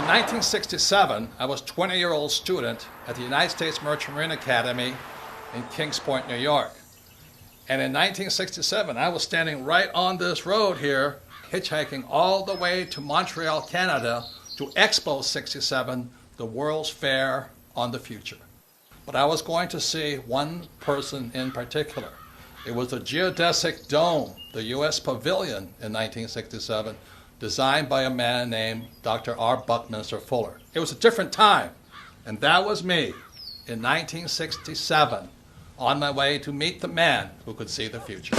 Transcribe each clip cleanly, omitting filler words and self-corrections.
1967, I was a 20-year-old student at the United States Merchant Marine Academy in Kings Point, New York. And in 1967, I was standing right on this road here, hitchhiking all the way to Montreal, Canada, to Expo 67, the World's Fair on the Future. But I was going to see one person in particular. It was the geodesic dome, the U.S. Pavilion in 1967, designed by a man named Dr. R. Buckminster Fuller. It was a different time, and that was me in 1967, on my way to meet the man who could see the future.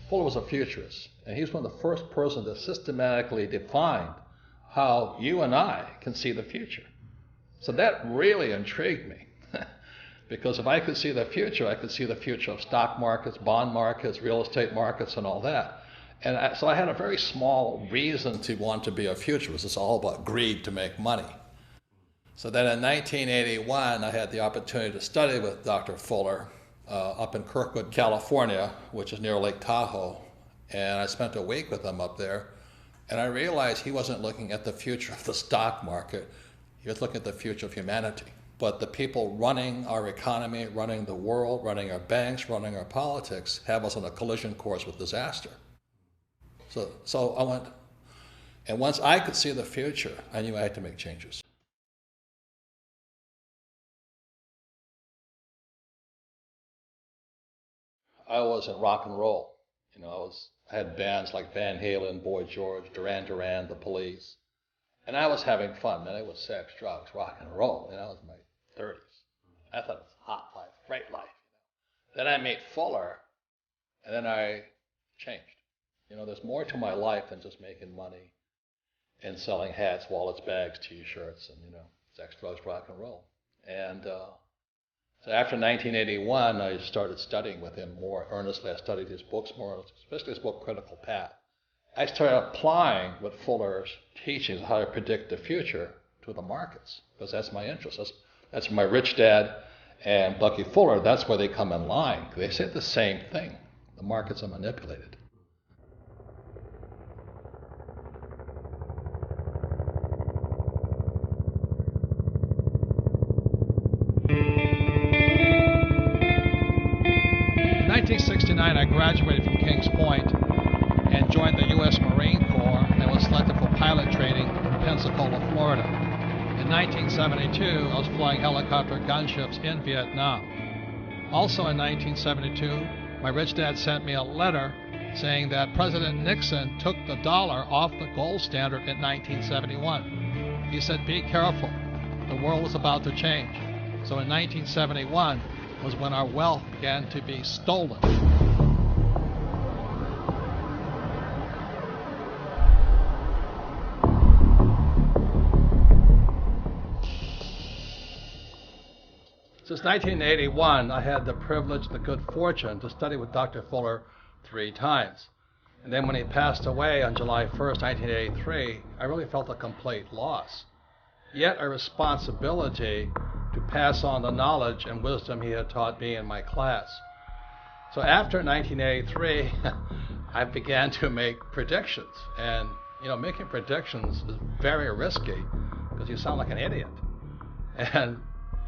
Fuller was a futurist, and he was one of the first persons that systematically defined how you and I can see the future. So that really intrigued me, because if I could see the future, I could see the future of stock markets, bond markets, real estate markets, and all that. And so I had a very small reason to want to be a futurist. It's all about greed to make money. So then in 1981, I had the opportunity to study with Dr. Fuller up in Kirkwood, California, which is near Lake Tahoe. And I spent a week with him up there. And I realized he wasn't looking at the future of the stock market. He was looking at the future of humanity. But the people running our economy, running the world, running our banks, running our politics, have us on a collision course with disaster. So I went, and once I could see the future, I knew I had to make changes. I was in rock and roll. You know, I had bands like Van Halen, Boy George, Duran Duran, The Police. And I was having fun, man. It was sex, drugs, rock and roll. You know, I was in my 30s. I thought it was hot life, great life. Then I met Fuller, and then I changed. You know, there's more to my life than just making money and selling hats, wallets, bags, T-shirts, and, you know, sex, drugs, rock and roll. And so after 1981, I started studying with him more earnestly. I studied his books more, especially his book, Critical Path. I started applying what Fuller's teachings, how to predict the future, to the markets, because that's my interest. That's my rich dad and Bucky Fuller, that's where they come in line. They say the same thing. The markets are manipulated. In 1969, I graduated from Kings Point and joined the U.S. Marine Corps and was selected for pilot training in Pensacola, Florida. In 1972, I was flying helicopter gunships in Vietnam. Also in 1972, my rich dad sent me a letter saying that President Nixon took the dollar off the gold standard in 1971. He said, be careful, the world is about to change. So in 1971 was when our wealth began to be stolen. Since 1981, I had the privilege, the good fortune to study with Dr. Fuller 3 times. And then when he passed away on July 1st, 1983, I really felt a complete loss. Yet a responsibility to pass on the knowledge and wisdom he had taught me in my class. So after 1983, I began to make predictions. And, you know, making predictions is very risky because you sound like an idiot. And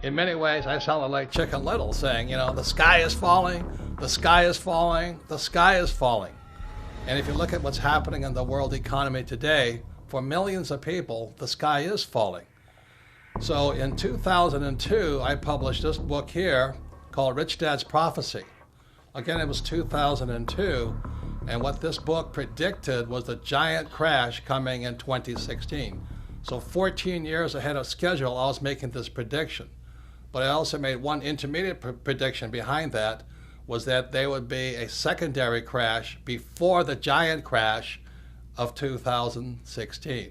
in many ways, I sounded like Chicken Little saying, you know, the sky is falling, the sky is falling, the sky is falling. And if you look at what's happening in the world economy today, for millions of people, the sky is falling. So in 2002, I published this book here called Rich Dad's Prophecy. Again, it was 2002, And what this book predicted was the giant crash coming in 2016. So 14 years ahead of schedule, I was making this prediction. But I also made one intermediate prediction behind that, was that there would be a secondary crash before the giant crash of 2016.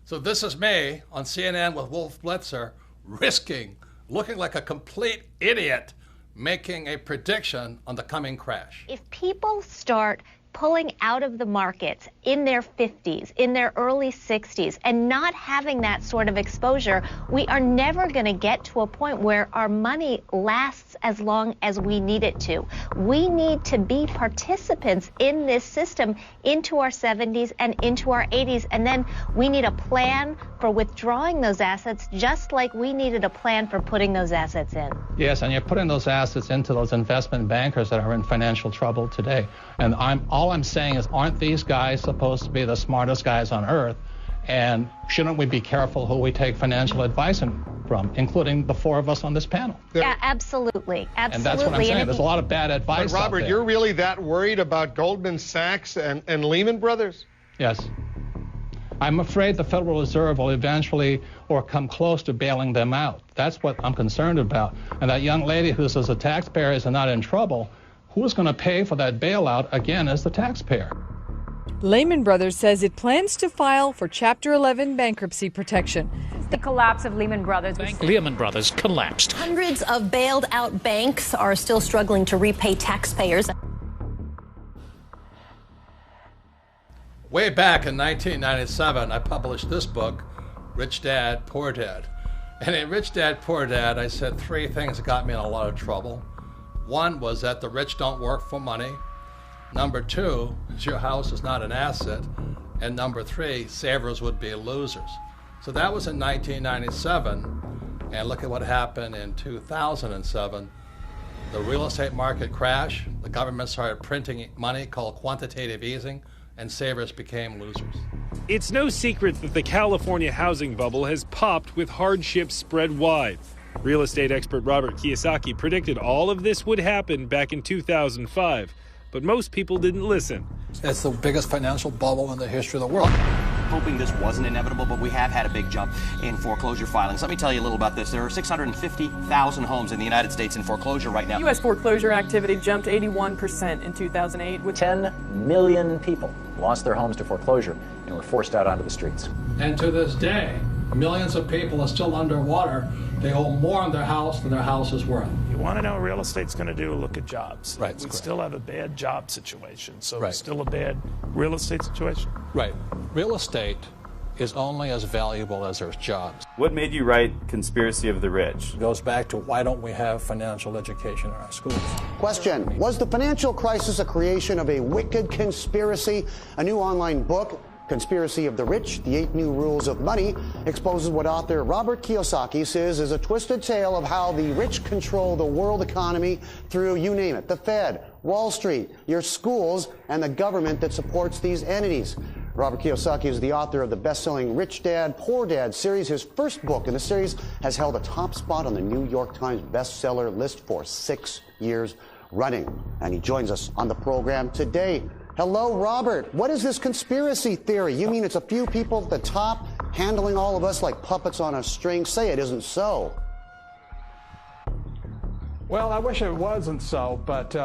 So this is me on CNN with Wolf Blitzer, looking like a complete idiot, making a prediction on the coming crash. If people start pulling out of the markets in their 50s, in their early 60s, and not having that sort of exposure, we are never going to get to a point where our money lasts as long as we need it to. We need to be participants in this system into our 70s and into our 80s, and then we need a plan for withdrawing those assets, just like we needed a plan for putting those assets in. Yes, and you're putting those assets into those investment bankers that are in financial trouble today. And all I'm saying is, aren't these guys supposed to be the smartest guys on earth? And shouldn't we be careful who we take financial advice from, including the four of us on this panel? Yeah, absolutely. Absolutely. And that's what I'm saying. There's a lot of bad advice. But Robert, you're really that worried about Goldman Sachs and Lehman Brothers? Yes. I'm afraid the Federal Reserve will eventually or come close to bailing them out. That's what I'm concerned about. And that young lady who says the taxpayers are not in trouble, who's going to pay for that bailout again as the taxpayer? Lehman Brothers says it plans to file for Chapter 11 bankruptcy protection. The collapse of Lehman Brothers. Lehman Brothers collapsed. Hundreds of bailed out banks are still struggling to repay taxpayers. Way back in 1997, I published this book, Rich Dad, Poor Dad. And in Rich Dad, Poor Dad, I said three things that got me in a lot of trouble. One was that the rich don't work for money. Number two, your house is not an asset. And number three, savers would be losers. So that was in 1997. And look at what happened in 2007. The real estate market crashed. The government started printing money called quantitative easing, and savers became losers. It's no secret that the California housing bubble has popped with hardships spread wide. Real estate expert Robert Kiyosaki predicted all of this would happen back in 2005, but most people didn't listen. It's the biggest financial bubble in the history of the world. Hoping this wasn't inevitable, but we have had a big jump in foreclosure filings. Let me tell you a little about this. There are 650,000 homes in the United States in foreclosure right now. U.S. foreclosure activity jumped 81% in 2008. With 10 million people lost their homes to foreclosure and were forced out onto the streets. And to this day, millions of people are still underwater. They owe more on their house than their house is worth. You want to know what real estate's going to do? Look at jobs. Right. We still have a bad job situation, so Right. it's still a bad real estate situation. Right. Real estate is only as valuable as there's jobs. What made you write Conspiracy of the Rich? It goes back to why don't we have financial education in our schools? Question: was the financial crisis a creation of a wicked conspiracy? A new online book, Conspiracy of the Rich, The 8 New Rules of Money, exposes what author Robert Kiyosaki says is a twisted tale of how the rich control the world economy through, you name it, the Fed, Wall Street, your schools, and the government that supports these entities. Robert Kiyosaki is the author of the best-selling Rich Dad, Poor Dad series. His first book in the series has held a top spot on the New York Times bestseller list for 6 years running. And he joins us on the program today. Hello, Robert. What is this conspiracy theory? You mean it's a few people at the top handling all of us like puppets on a string? Say it isn't so. Well, I wish it wasn't so, but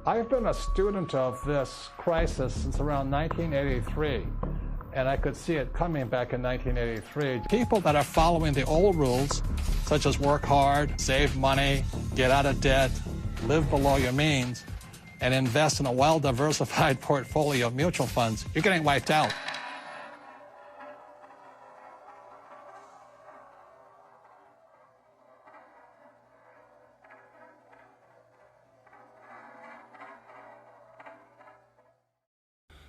I've been a student of this crisis since around 1983, and I could see it coming back in 1983. People that are following the old rules, such as work hard, save money, get out of debt, live below your means, and invest in a well-diversified portfolio of mutual funds, you're getting wiped out.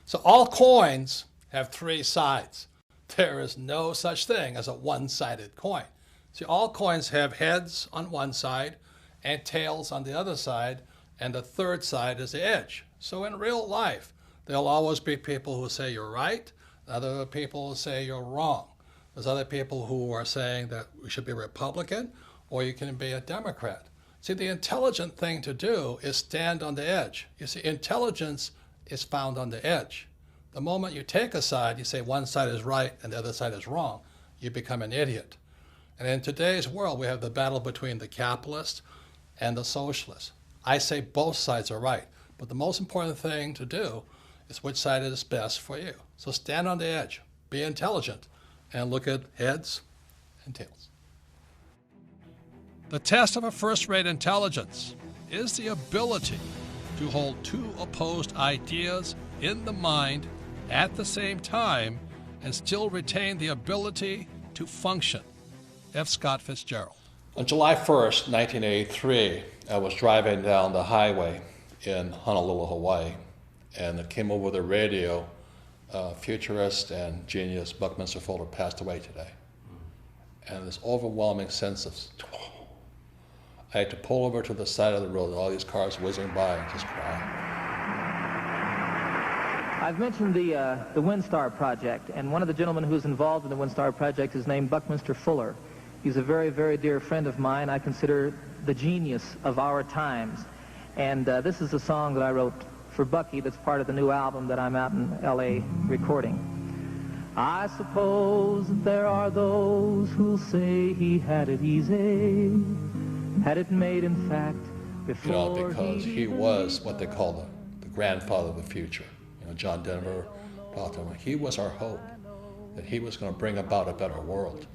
So all coins have three sides. There is no such thing as a one-sided coin. See, all coins have heads on one side and tails on the other side, and the third side is the edge. So in real life, there'll always be people who say you're right, other people who say you're wrong. There's other people who are saying that we should be Republican or you can be a Democrat. See, the intelligent thing to do is stand on the edge. You see, intelligence is found on the edge. The moment you take a side, you say one side is right and the other side is wrong, you become an idiot. And in today's world, we have the battle between the capitalists and the socialists. I say both sides are right, but the most important thing to do is which side is best for you. So stand on the edge, be intelligent, and look at heads and tails. The test of a first-rate intelligence is the ability to hold two opposed ideas in the mind at the same time and still retain the ability to function. F. Scott Fitzgerald. On July 1st, 1983, I was driving down the highway in Honolulu, Hawaii, and it came over the radio, futurist and genius Buckminster Fuller passed away today. And this overwhelming sense of, I had to pull over to the side of the road, all these cars whizzing by, and just cry. I've mentioned the WinStar project, and one of the gentlemen who's involved in the WinStar project is named Buckminster Fuller. He's a very, very dear friend of mine. I consider the genius of our times. And this is a song that I wrote for Bucky that's part of the new album that I'm out in L.A. recording. I suppose that there are those who'll say he had it easy, had it made in fact before. Because he was what they call the grandfather of the future. John Denver talked to him. He was our hope, that he was going to bring about a better world.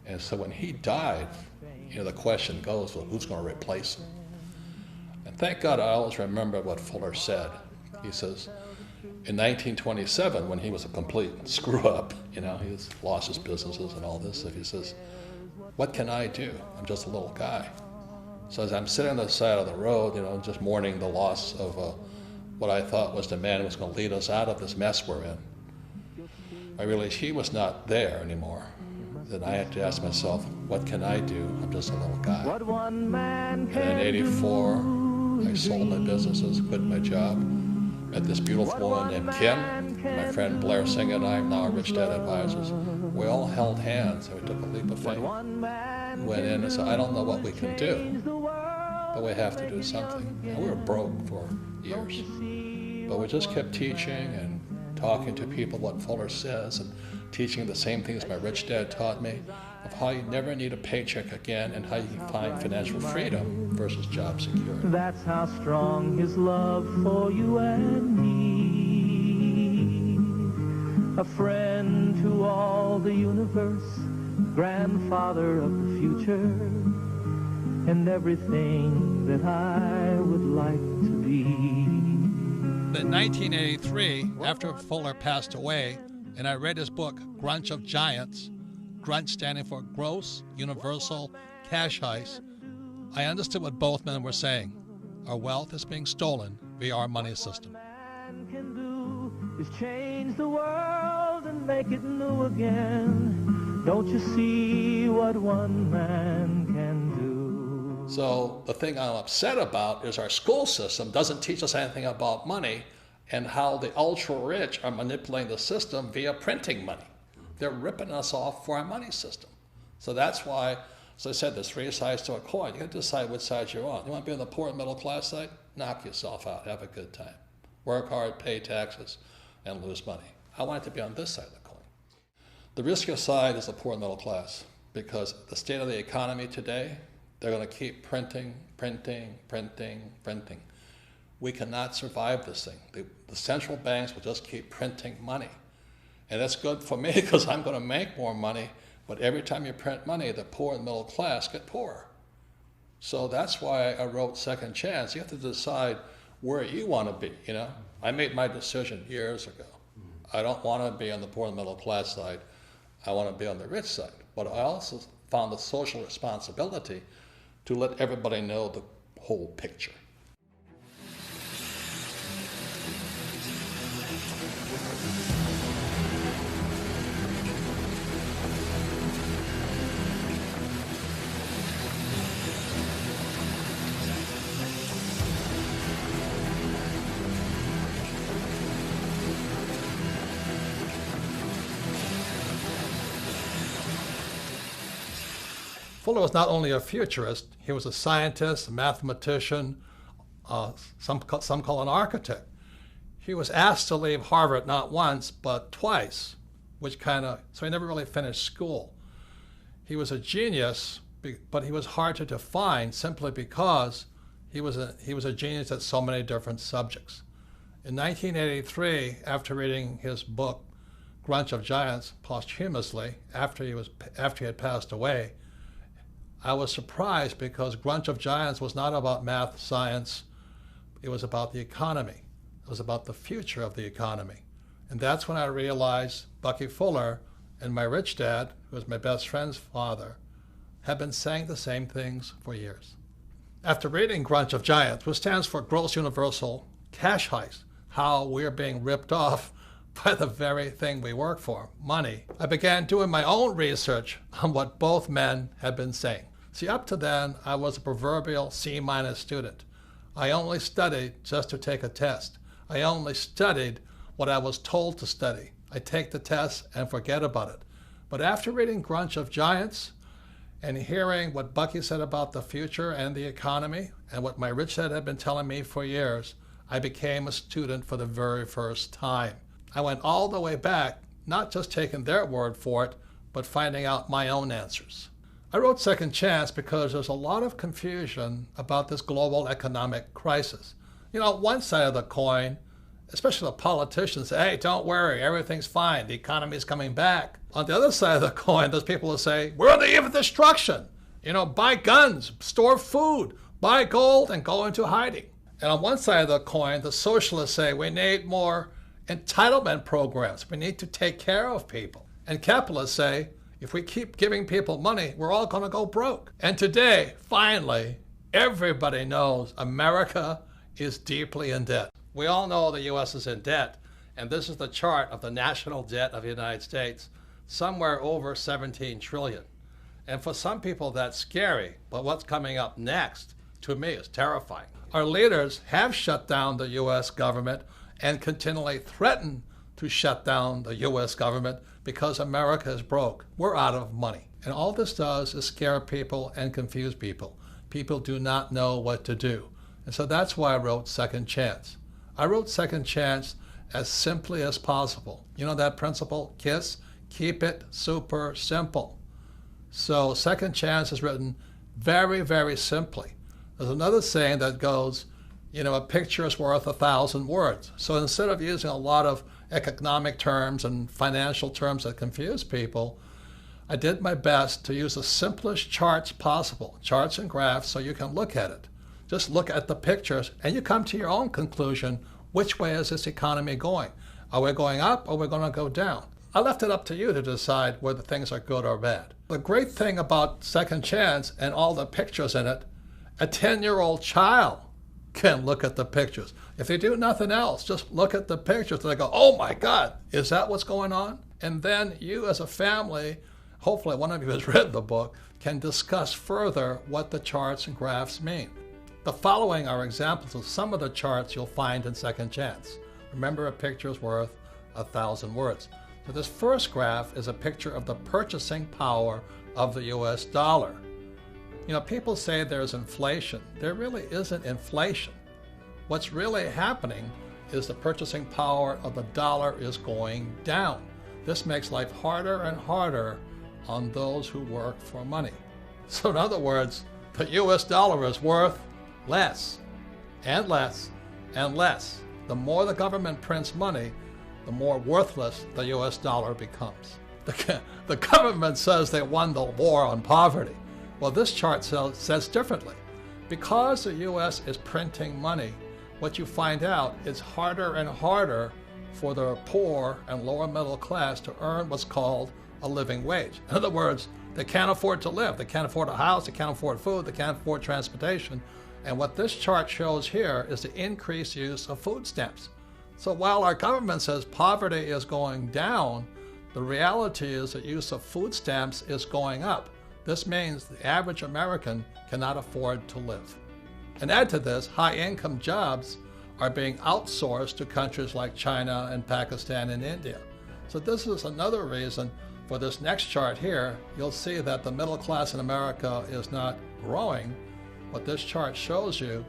And so when he died, the question goes, well, who's going to replace him? And thank God I always remember what Fuller said. He says, in 1927, when he was a complete screw-up, he lost his businesses and all this, he says, what can I do? I'm just a little guy. So as I'm sitting on the side of the road, just mourning the loss of what I thought was the man who was going to lead us out of this mess we're in, I realized he was not there anymore. Then I had to ask myself, what can I do? I'm just a little guy. And in '84, I sold my businesses, quit my job, met this beautiful woman named Kim, my friend Blair Singh and I, now Rich Dad Advisors. We all held hands and we took a leap of faith. Went in and said, I don't know what we can do, but we have to do something. And we were broke for years. But we just kept teaching and talking to people what Fuller says and teaching the same things my rich dad taught me of how you never need a paycheck again and how you can find financial freedom versus job security. That's how strong his love for you and me. A friend to all the universe, grandfather of the future, and everything that I would like to be. In 1983, after Fuller passed away, and I read his book, Grunch of Giants, Grunch standing for Gross Universal Cash Heist, I understood what both men were saying. Our wealth is being stolen via our money system. Man can do is change the world and make it new again. Don't you see what one man can do? So the thing I'm upset about is our school system doesn't teach us anything about money and how the ultra-rich are manipulating the system via printing money. They're ripping us off for our money system. So that's why, as I said, there's three sides to a coin. You got to decide which side you're on. You want to be on the poor and middle class side? Knock yourself out. Have a good time. Work hard, pay taxes, and lose money. I want it to be on this side of the coin. The riskier side is the poor and middle class, because the state of the economy today, they're going to keep printing. We cannot survive this thing. The central banks will just keep printing money. And that's good for me because I'm going to make more money, but every time you print money, the poor and middle class get poorer. So that's why I wrote Second Chance. You have to decide where you want to be, I made my decision years ago. I don't want to be on the poor and middle class side. I want to be on the rich side. But I also found the social responsibility to let everybody know the whole picture. Fuller was not only a futurist, he was a scientist, a mathematician, some call an architect. He was asked to leave Harvard not once, but twice, so he never really finished school. He was a genius, but he was hard to define simply because he was a genius at so many different subjects. In 1983, after reading his book, Grunch of Giants, posthumously, after he had passed away, I was surprised because Grunch of Giants was not about math, science, it was about the economy. It was about the future of the economy. And that's when I realized Bucky Fuller and my rich dad, who was my best friend's father, had been saying the same things for years. After reading Grunch of Giants, which stands for Gross Universal Cash Heist, how we're being ripped off by the very thing we work for, money, I began doing my own research on what both men had been saying. See, up to then, I was a proverbial C- student. I only studied just to take a test. I only studied what I was told to study. I take the test and forget about it. But after reading Grunch of Giants and hearing what Bucky said about the future and the economy and what my rich dad had been telling me for years, I became a student for the very first time. I went all the way back, not just taking their word for it, but finding out my own answers. I wrote Second Chance because there's a lot of confusion about this global economic crisis. You know, one side of the coin, especially the politicians, say, hey, don't worry, everything's fine, the economy's coming back. On the other side of the coin, there's people who say, we're on the eve of destruction. You know, buy guns, store food, buy gold, and go into hiding. And on one side of the coin, the socialists say, we need more entitlement programs. We need to take care of people. And capitalists say, if we keep giving people money, we're all going to go broke. And today, finally, everybody knows America is deeply in debt. We all know the U.S. is in debt, and this is the chart of the national debt of the United States, somewhere over 17 trillion. And for some people, that's scary, but what's coming up next, to me, is terrifying. Our leaders have shut down the U.S. government and continually threaten to shut down the U.S. government because America is broke. We're out of money. And all this does is scare people and confuse people. People do not know what to do. And so that's why I wrote Second Chance. I wrote Second Chance as simply as possible. You know that principle, KISS? Keep it super simple. So Second Chance is written very, very simply. There's another saying that goes, you know, a picture is worth 1,000 words. So instead of using a lot of economic terms and financial terms that confuse people, I did my best to use the simplest charts possible, charts and graphs, so you can look at it. Just look at the pictures and you come to your own conclusion. Which way is this economy going? Are we going up or are we going to go down? I left it up to you to decide whether things are good or bad. The great thing about Second Chance and all the pictures in it, a 10-year-old child can look at the pictures. If they do nothing else, just look at the pictures and they go, oh my God, is that what's going on? And then you as a family, hopefully one of you has read the book, can discuss further what the charts and graphs mean. The following are examples of some of the charts you'll find in Second Chance. Remember, a picture is worth 1,000 words. So this first graph is a picture of the purchasing power of the US dollar. You know, people say there's inflation. There really isn't inflation. What's really happening is the purchasing power of the dollar is going down. This makes life harder and harder on those who work for money. So in other words, the US dollar is worth less and less and less. The more the government prints money, the more worthless the US dollar becomes. The government says they won the war on poverty. Well, this chart says differently. Because the US is printing money, what you find out is harder and harder for the poor and lower middle class to earn what's called a living wage. In other words, they can't afford to live. They can't afford a house, they can't afford food, they can't afford transportation. And what this chart shows here is the increased use of food stamps. So while our government says poverty is going down, the reality is that use of food stamps is going up. This means the average American cannot afford to live. And add to this, high-income jobs are being outsourced to countries like China and Pakistan and India. So this is another reason for this next chart here. You'll see that the middle class in America is not growing. What this chart shows you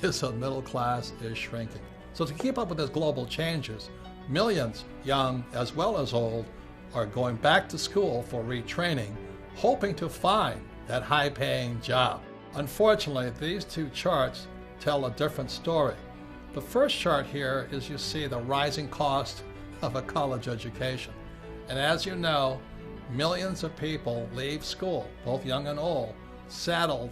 is the middle class is shrinking. So to keep up with these global changes, millions, young as well as old, are going back to school for retraining, hoping to find that high-paying job. Unfortunately, these two charts tell a different story. The first chart here is you see the rising cost of a college education. And as you know, millions of people leave school, both young and old, saddled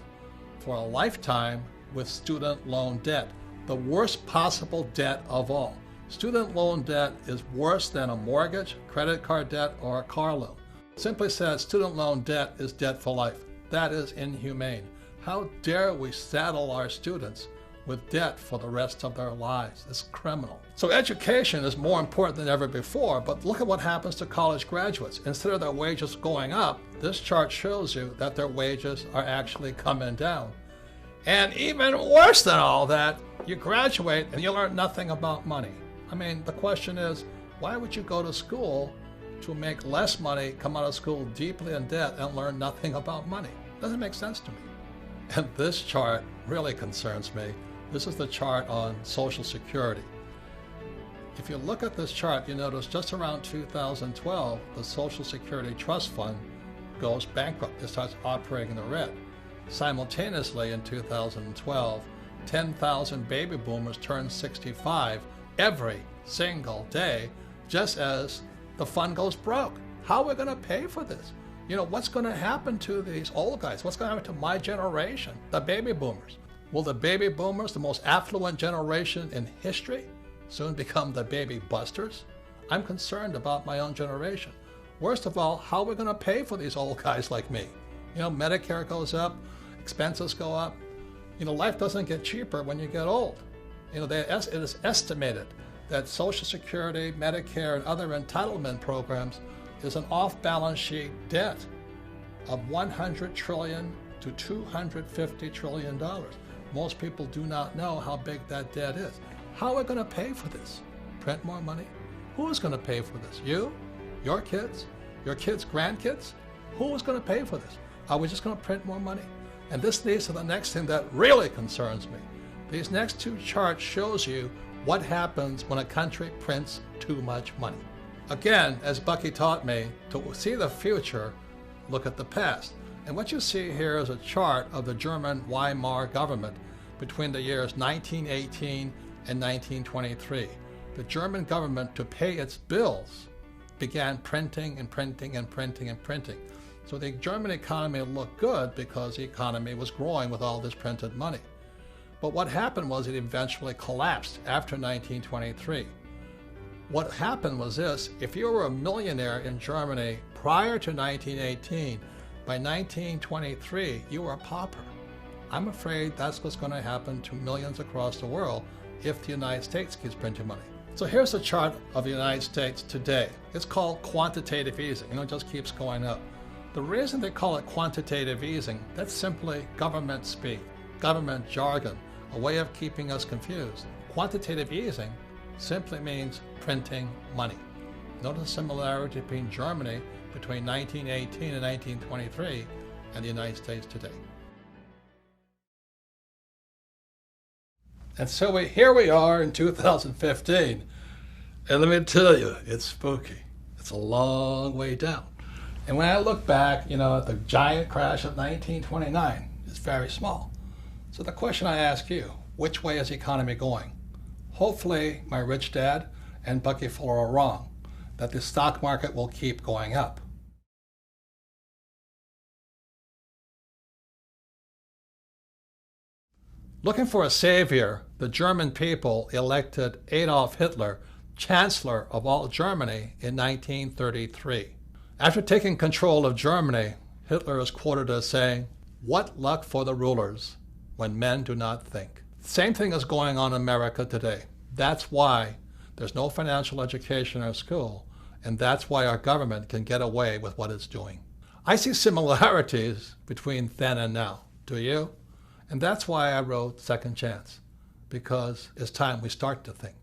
for a lifetime with student loan debt, the worst possible debt of all. Student loan debt is worse than a mortgage, credit card debt, or a car loan. Simply said, student loan debt is debt for life. That is inhumane. How dare we saddle our students with debt for the rest of their lives? It's criminal. So education is more important than ever before, but look at what happens to college graduates. Instead of their wages going up, this chart shows you that their wages are actually coming down. And even worse than all that, you graduate and you learn nothing about money. I mean, the question is, why would you go to school to make less money, come out of school deeply in debt, and learn nothing about money? Doesn't make sense to me. And this chart really concerns me. This is the chart on Social Security. If you look at this chart, you notice just around 2012, the Social Security Trust Fund goes bankrupt. It starts operating in the red. Simultaneously, in 2012, 10,000 baby boomers turn 65 every single day, just as the fund goes broke. How are we going to pay for this? You know, what's going to happen to these old guys? What's going to happen to my generation, the baby boomers? Will the baby boomers, the most affluent generation in history, soon become the baby busters? I'm concerned about my own generation. Worst of all, how are we going to pay for these old guys like me? You know, Medicare goes up, expenses go up. You know, life doesn't get cheaper when you get old. You know, it is estimated that Social Security, Medicare, and other entitlement programs is an off-balance sheet debt of $100 trillion to $250 trillion. Most people do not know how big that debt is. How are we going to pay for this? Print more money? Who is going to pay for this? You? Your kids? Your kids' grandkids? Who is going to pay for this? Are we just going to print more money? And this leads to the next thing that really concerns me. These next two charts shows you what happens when a country prints too much money. Again, as Bucky taught me, to see the future, look at the past. And what you see here is a chart of the German Weimar government between the years 1918 and 1923. The German government, to pay its bills, began printing and printing and printing and printing. So the German economy looked good because the economy was growing with all this printed money. But what happened was it eventually collapsed after 1923. What happened was this: if you were a millionaire in Germany prior to 1918, by 1923, you were a pauper. I'm afraid that's what's going to happen to millions across the world if the United States keeps printing money. So here's a chart of the United States today. It's called quantitative easing. You know, it just keeps going up. The reason they call it quantitative easing, that's simply government speak, government jargon, a way of keeping us confused. Quantitative easing simply means printing money. Notice the similarity between Germany between 1918 and 1923 and the United States today. And so here we are in 2015, and let me tell you, it's spooky. It's a long way down. And when I look back, you know, at the giant crash of 1929, it's very small. So the question I ask you, which way is the economy going? Hopefully my rich dad and Bucky Fuller are wrong, that the stock market will keep going up. Looking for a savior, the German people elected Adolf Hitler Chancellor of all Germany in 1933. After taking control of Germany, Hitler is quoted as saying, "What luck for the rulers when men do not think." Same thing is going on in America today. That's why there's no financial education or school, and that's why our government can get away with what it's doing. I see similarities between then and now. Do you? And that's why I wrote Second Chance, because it's time we start to think.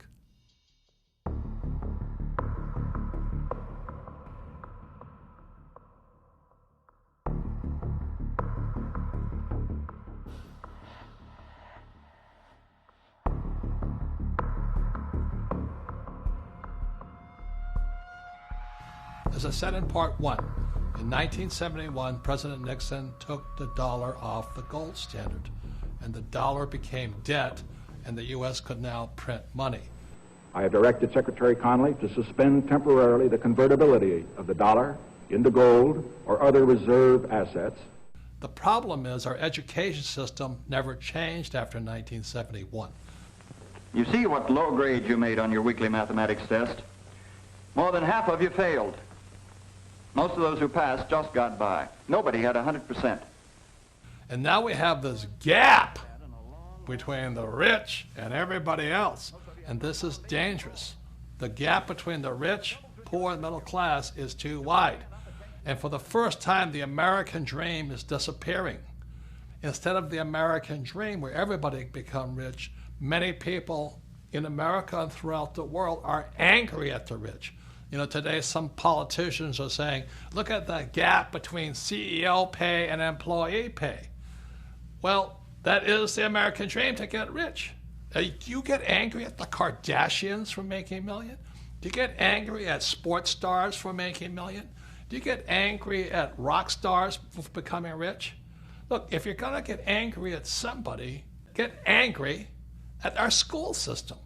As I said in part 1, in 1971, President Nixon took the dollar off the gold standard, and the dollar became debt, and the U.S. could now print money. I have directed Secretary Connally to suspend temporarily the convertibility of the dollar into gold or other reserve assets. The problem is our education system never changed after 1971. You see what low grade you made on your weekly mathematics test? More than half of you failed. Most of those who passed just got by. Nobody had 100%. And now we have this gap between the rich and everybody else. And this is dangerous. The gap between the rich, poor, and middle class is too wide. And for the first time, the American dream is disappearing. Instead of the American dream where everybody become rich, many people in America and throughout the world are angry at the rich. You know, today some politicians are saying, look at the gap between CEO pay and employee pay. Well, that is the American dream, to get rich. Do you get angry at the Kardashians for making million? Do you get angry at sports stars for making million? Do you get angry at rock stars for becoming rich? Look, if you're gonna get angry at somebody, get angry at our school system.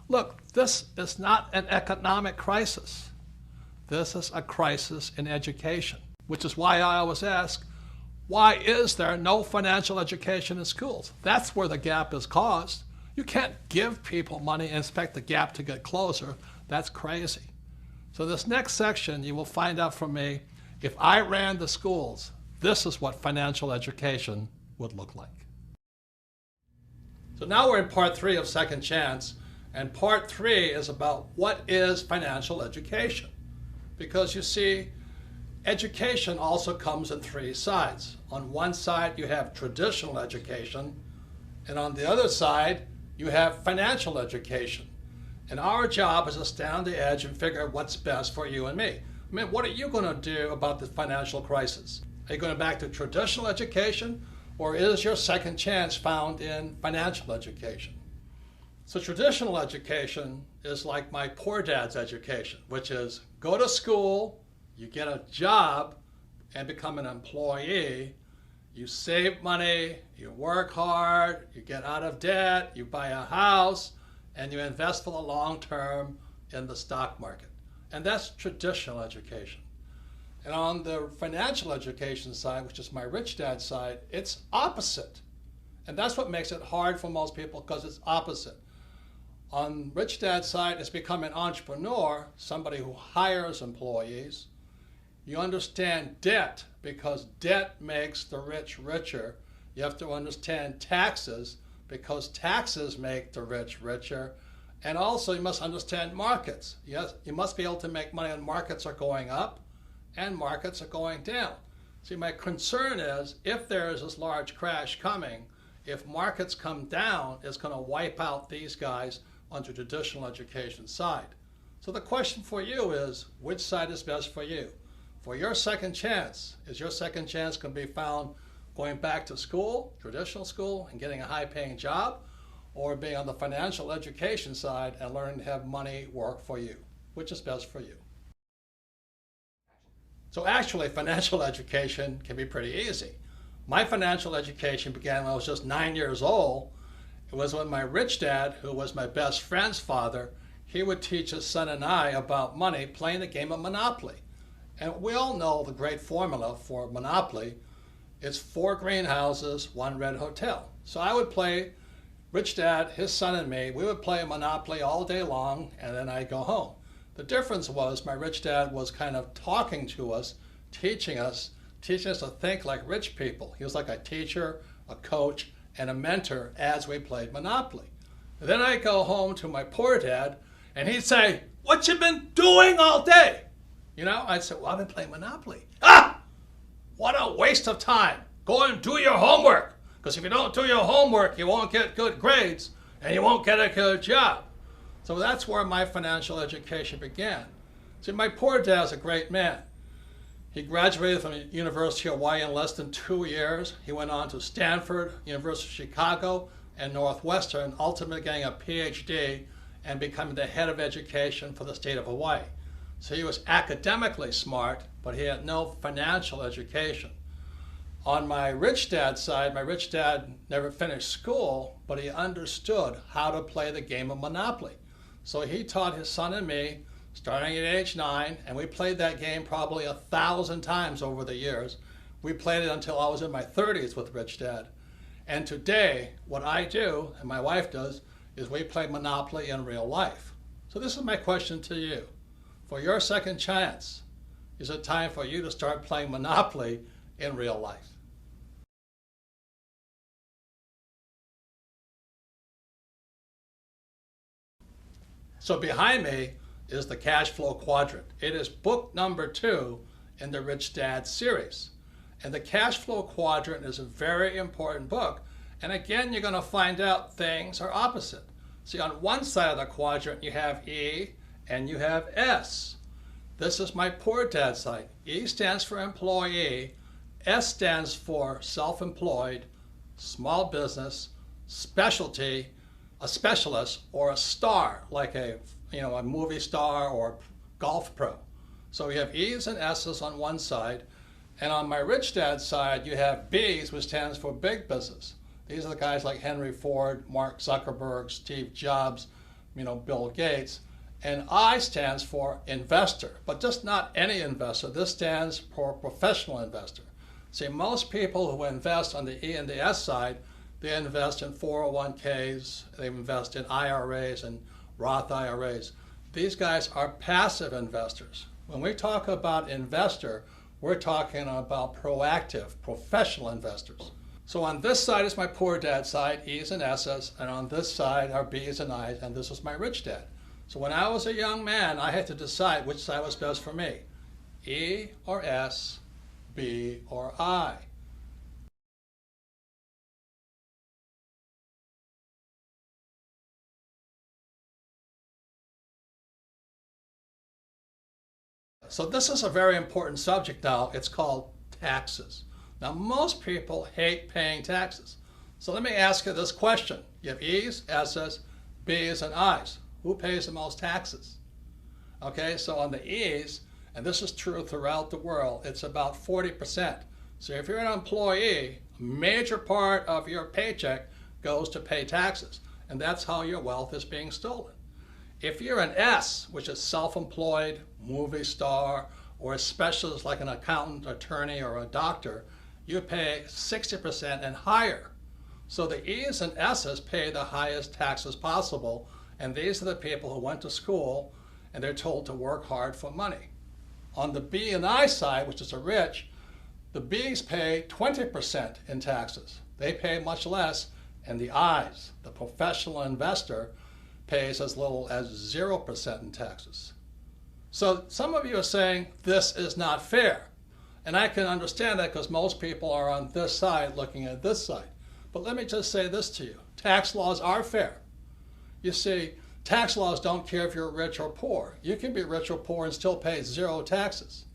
Look, this is not an economic crisis. This is a crisis in education, which is why I always ask, why is there no financial education in schools? That's where the gap is caused. You can't give people money and expect the gap to get closer. That's crazy. So this next section, you will find out from me, if I ran the schools, this is what financial education would look like. So now we're in part 3 of Second Chance, and part 3 is about what is financial education. Because you see, education also comes in 3 sides. On one side, you have traditional education, and on the other side, you have financial education. And our job is to stand on the edge and figure out what's best for you and me. I mean, what are you going to do about the financial crisis? Are you going back to traditional education, or is your second chance found in financial education? So traditional education is like my poor dad's education, which is go to school, you get a job and become an employee, you save money, you work hard, you get out of debt, you buy a house, and you invest for the long term in the stock market. And that's traditional education. And on the financial education side, which is my rich dad side, it's opposite. And that's what makes it hard for most people, because it's opposite. On rich dad's side, it's become an entrepreneur, somebody who hires employees. You understand debt, because debt makes the rich richer. You have to understand taxes, because taxes make the rich richer. And also you must understand markets. Yes, you must be able to make money when markets are going up and markets are going down. See, my concern is if there is this large crash coming, if markets come down, it's going to wipe out these guys on the traditional education side. So the question for you is, which side is best for you? For your second chance, is your second chance going to be found going back to school, traditional school, and getting a high-paying job, or being on the financial education side and learning to have money work for you? Which is best for you? So actually, financial education can be pretty easy. My financial education began when I was just 9 years old. It was when my rich dad, who was my best friend's father, he would teach his son and I about money playing the game of Monopoly. And we all know the great formula for Monopoly. It's 4 greenhouses, 1 red hotel. So I would play, rich dad, his son and me, we would play Monopoly all day long, and then I'd go home. The difference was my rich dad was kind of talking to us, teaching us to think like rich people. He was like a teacher, a coach, and a mentor as we played Monopoly. And then I'd go home to my poor dad, and he'd say, "What you been doing all day?" You know, I'd say, "Well, I've been playing Monopoly." "Ah! What a waste of time. Go and do your homework. Because if you don't do your homework, you won't get good grades, and you won't get a good job." So that's where my financial education began. See, my poor dad's a great man. He graduated from the University of Hawaii in less than 2 years. He went on to Stanford, University of Chicago, and Northwestern, ultimately getting a PhD and becoming the head of education for the state of Hawaii. So he was academically smart, but he had no financial education. On my rich dad's side, my rich dad never finished school, but he understood how to play the game of Monopoly. So he taught his son and me, starting at age 9, and we played that game probably 1,000 times over the years. We played it until I was in my 30s with Rich Dad. And today, what I do, and my wife does, is we play Monopoly in real life. So this is my question to you. For your second chance, is it time for you to start playing Monopoly in real life? So behind me is the cash flow quadrant. It is book number 2 in the Rich Dad series. And the cash flow quadrant is a very important book. And again, you're going to find out things are opposite. See, on one side of the quadrant, you have E and you have S. This is my poor dad side. E stands for employee. S stands for self-employed, small business, specialty, a specialist, or a star, like a movie star or golf pro. So we have E's and S's on one side. And on my rich dad's side, you have B's, which stands for big business. These are the guys like Henry Ford, Mark Zuckerberg, Steve Jobs, Bill Gates. And I stands for investor, but just not any investor. This stands for professional investor. See, most people who invest on the E and the S side, they invest in 401ks, they invest in IRAs and Roth IRAs. These guys are passive investors. When we talk about investor, we're talking about proactive, professional investors. So on this side is my poor dad side, E's and S's, and on this side are B's and I's, and this is my rich dad. So when I was a young man, I had to decide which side was best for me, E or S, B or I. So this is a very important subject now. It's called taxes. Now, most people hate paying taxes. So let me ask you this question. You have E's, S's, B's, and I's. Who pays the most taxes? Okay, so on the E's, and this is true throughout the world, it's about 40%. So if you're an employee, a major part of your paycheck goes to pay taxes, and that's how your wealth is being stolen. If you're an S, which is self-employed, movie star, or a specialist like an accountant, attorney, or a doctor, you pay 60% and higher. So the E's and S's pay the highest taxes possible, and these are the people who went to school and they're told to work hard for money. On the B and I side, which is the rich, the B's pay 20% in taxes. They pay much less, and the I's, the professional investor, pays as little as 0% in taxes. So some of you are saying this is not fair. And I can understand that because most people are on this side looking at this side. But let me just say this to you. Tax laws are fair. You see, tax laws don't care if you're rich or poor. You can be rich or poor and still pay 0 taxes.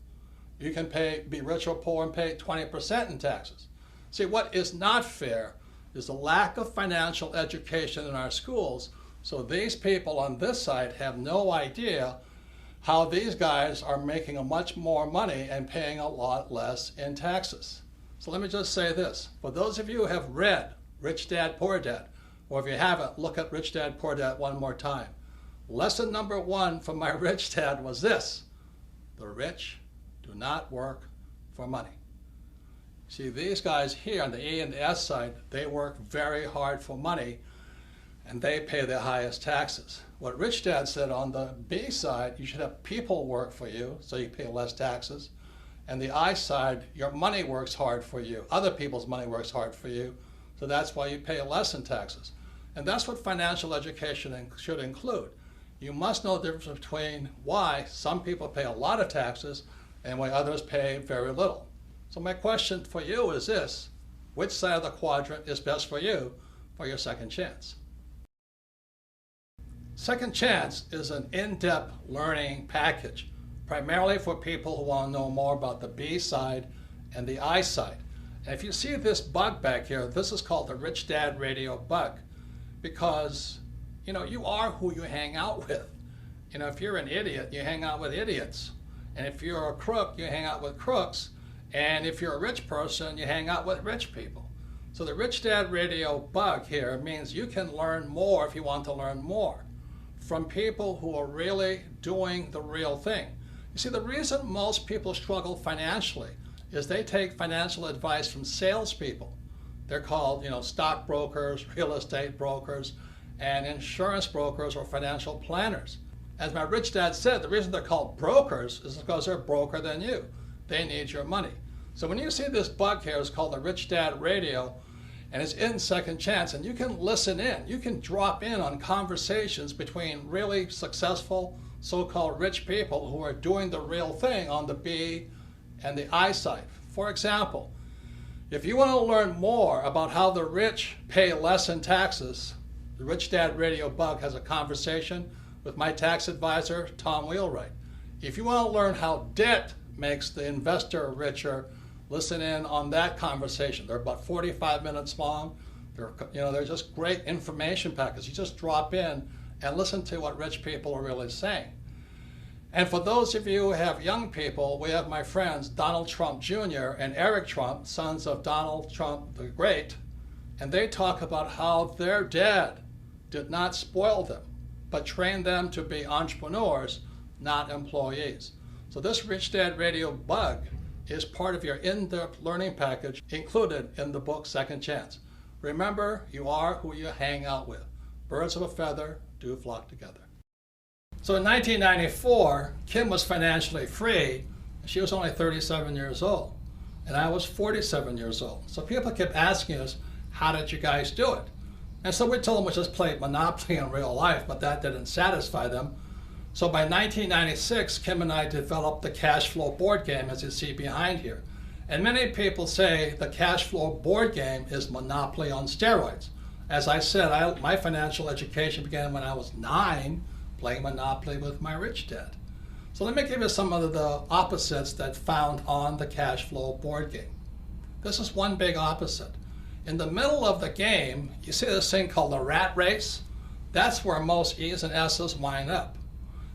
You can be rich or poor and pay 20% in taxes. See, what is not fair is the lack of financial education in our schools. So these people on this side have no idea how these guys are making much more money and paying a lot less in taxes. So let me just say this. For those of you who have read Rich Dad, Poor Dad, or if you haven't, look at Rich Dad, Poor Dad one more time. Lesson number 1 from my rich dad was this: the rich do not work for money. See, these guys here on the E and the S side, they work very hard for money, and they pay the highest taxes. What Rich Dad said on the B side, you should have people work for you so you pay less taxes. And the I side, your money works hard for you. Other people's money works hard for you, so that's why you pay less in taxes. And that's what financial education should include. You must know the difference between why some people pay a lot of taxes and why others pay very little. So my question for you is this: which side of the quadrant is best for you for your second chance? Second Chance is an in-depth learning package, primarily for people who want to know more about the B side and the I side. And if you see this bug back here, this is called the Rich Dad Radio bug, because you are who you hang out with. You know, if you're an idiot, you hang out with idiots. And if you're a crook, you hang out with crooks. And if you're a rich person, you hang out with rich people. So the Rich Dad Radio bug here means you can learn more if you want to learn more from people who are really doing the real thing. You see, the reason most people struggle financially is they take financial advice from salespeople. They're called, you know, stockbrokers, real estate brokers, and insurance brokers or financial planners. As my rich dad said, the reason they're called brokers is because they're broker than you. They need your money. So when you see this bug here, it's called the Rich Dad Radio, and it's in Second Chance, and you can listen in. You can drop in on conversations between really successful so-called rich people who are doing the real thing on the B and the I side. For example, if you want to learn more about how the rich pay less in taxes, the Rich Dad Radio bug has a conversation with my tax advisor, Tom Wheelwright. If you want to learn how debt makes the investor richer, listen in on that conversation. They're about 45 minutes long. They're just great information packets. You just drop in and listen to what rich people are really saying. And for those of you who have young people, we have my friends Donald Trump Jr. and Eric Trump, sons of Donald Trump the Great, and they talk about how their dad did not spoil them, but trained them to be entrepreneurs, not employees. So this Rich Dad Radio bug is part of your in-depth learning package included in the book Second Chance. Remember, you are who you hang out with. Birds of a feather do flock together. So in 1994, Kim was financially free. She was only 37 years old, and I was 47 years old. So people kept asking us, how did you guys do it? And so we told them we just played Monopoly in real life, but that didn't satisfy them. So by 1996, Kim and I developed the cash flow board game, as you see behind here. And many people say the cash flow board game is Monopoly on steroids. As I said, my financial education began when I was 9, playing Monopoly with my rich dad. So let me give you some of the opposites that found on the cash flow board game. This is one big opposite. In the middle of the game, you see this thing called the rat race? That's where most E's and S's wind up.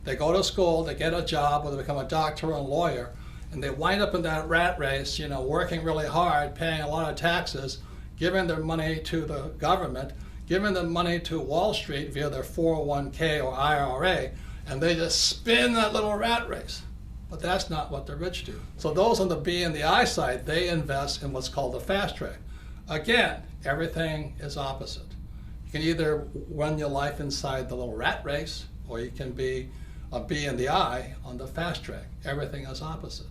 They go to school, they get a job, or they become a doctor or a lawyer, and they wind up in that rat race, you know, working really hard, paying a lot of taxes, giving their money to the government, giving them money to Wall Street via their 401k or IRA, and they just spin that little rat race. But that's not what the rich do. So those on the B and the I side, they invest in what's called the fast track. Again, everything is opposite. You can either run your life inside the little rat race, or you can be a B and the I on the fast track. Everything is opposite.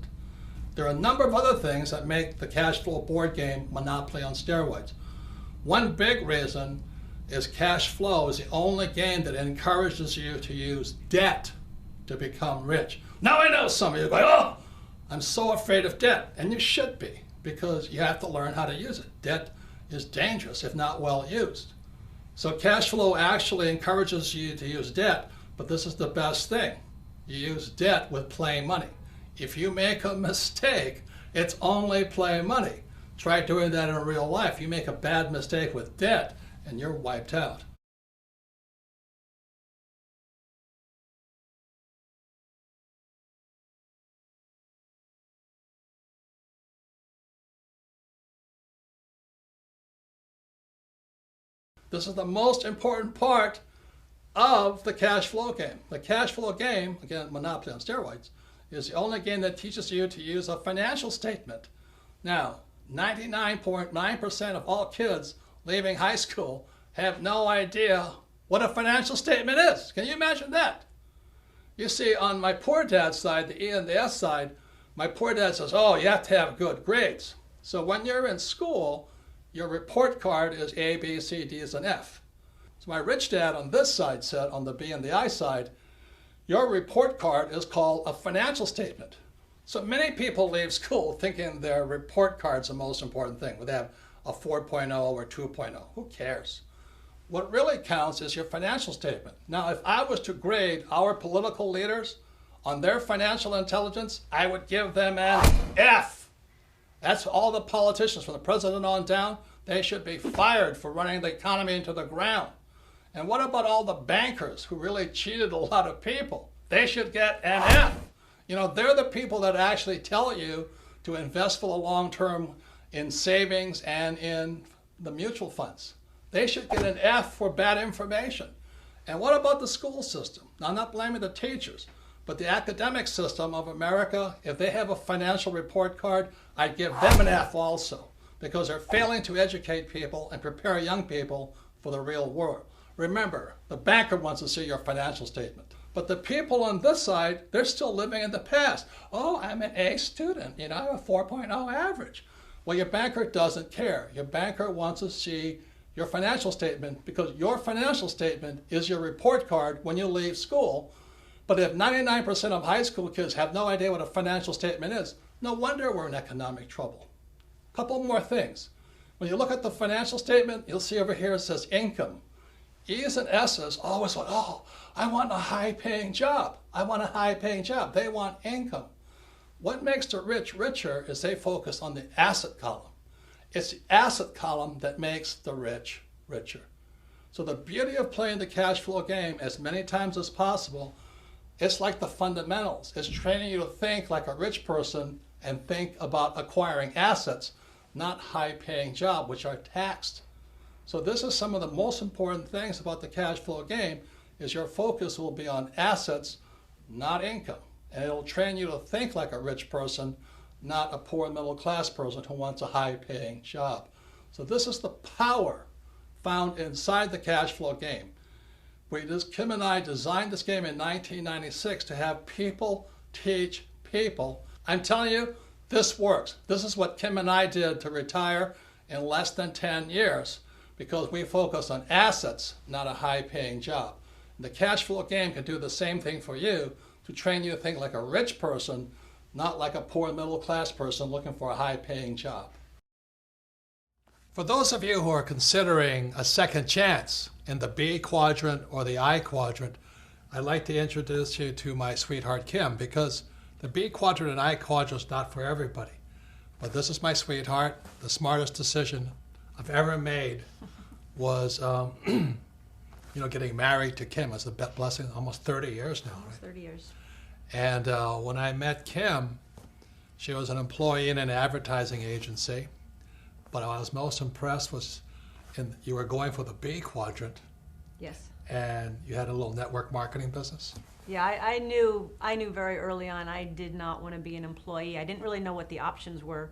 There are a number of other things that make the cash flow board game Monopoly on steroids. One big reason is cash flow is the only game that encourages you to use debt to become rich. Now I know some of you are going, oh, I'm so afraid of debt. And you should be, because you have to learn how to use it. Debt is dangerous if not well used. So cash flow actually encourages you to use debt, but this is the best thing. You use debt with play money. If you make a mistake, it's only play money. Try doing that in real life. You make a bad mistake with debt, and you're wiped out. This is the most important part of the cash flow game. The cash flow game, again, Monopoly on steroids, is the only game that teaches you to use a financial statement. Now, 99.9% of all kids leaving high school have no idea what a financial statement is. Can you imagine that? You see, on my poor dad's side, the E and the S side, my poor dad says, oh, you have to have good grades. So when you're in school, your report card is A, B, C, D's, and F. So my rich dad on this side said, on the B and the I side, your report card is called a financial statement. So many people leave school thinking their report card's the most important thing. Would they have a 4.0 or 2.0? Who cares? What really counts is your financial statement. Now, if I was to grade our political leaders on their financial intelligence, I would give them an F. That's all the politicians, from the president on down. They should be fired for running the economy into the ground. And what about all the bankers who really cheated a lot of people? They should get an F. You know, they're the people that actually tell you to invest for the long term in savings and in the mutual funds. They should get an F for bad information. And what about the school system? Now, I'm not blaming the teachers, but the academic system of America, if they have a financial report card, I'd give them an F also, because they're failing to educate people and prepare young people for the real world. Remember, the banker wants to see your financial statement. But the people on this side, they're still living in the past. Oh, I'm an A student, you know, I have a 4.0 average. Well, your banker doesn't care. Your banker wants to see your financial statement, because your financial statement is your report card when you leave school. But if 99% of high school kids have no idea what a financial statement is, no wonder we're in economic trouble. A couple more things. When you look at the financial statement, you'll see over here it says income. E's and S's always want, oh, I want a high-paying job. I want a high-paying job. They want income. What makes the rich richer is they focus on the asset column. It's the asset column that makes the rich richer. So the beauty of playing the cash flow game as many times as possible, it's like the fundamentals. It's training you to think like a rich person and think about acquiring assets, not high-paying jobs, which are taxed. So this is some of the most important things about the cash flow game, is your focus will be on assets, not income. And it'll train you to think like a rich person, not a poor middle-class person who wants a high-paying job. So this is the power found inside the cash flow game. Kim and I designed this game in 1996 to have people teach people. I'm telling you, this works. This is what Kim and I did to retire in less than 10 years, because we focus on assets, not a high-paying job. And the cash flow game can do the same thing for you, to train you to think like a rich person, not like a poor middle-class person looking for a high-paying job. For those of you who are considering a second chance in the B quadrant or the I quadrant, I'd like to introduce you to my sweetheart Kim, because the B quadrant and I quadrant is not for everybody. But this is my sweetheart. The smartest decision I've ever made was getting married to Kim. It's a blessing, almost 30 years now. Almost 30 years. And when I met Kim, she was an employee in an advertising agency. But I was most impressed was you were going for the B quadrant. Yes. And you had a little network marketing business. Yeah, I knew very early on I did not want to be an employee. I didn't really know what the options were,